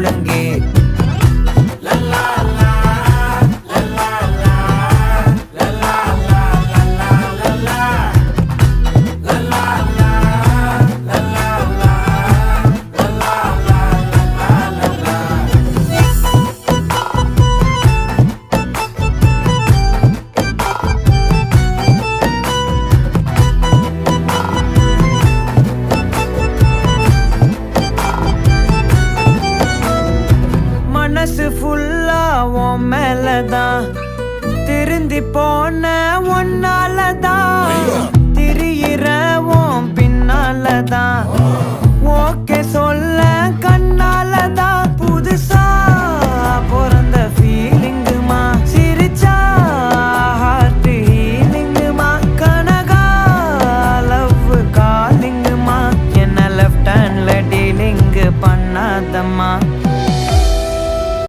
ஒழுங்கே. மனசு ஃபுல்லா உன் மேலதான், திருந்தி போன ஒன்னாலதான், திரியிற உன் பின்னாலதான், ஓகே சொல்ல கண்ணாலதான். புதுசா பிறந்த ஃபீலிங்குமா, சிரிச்சா ஹார்ட் ஹீலிங்குமா, கனகா லவ் காலிங்குமா, என்ன லெஃப்ட் ஹேண்ட்ல டீலிங்கு பண்ணாதம்மா.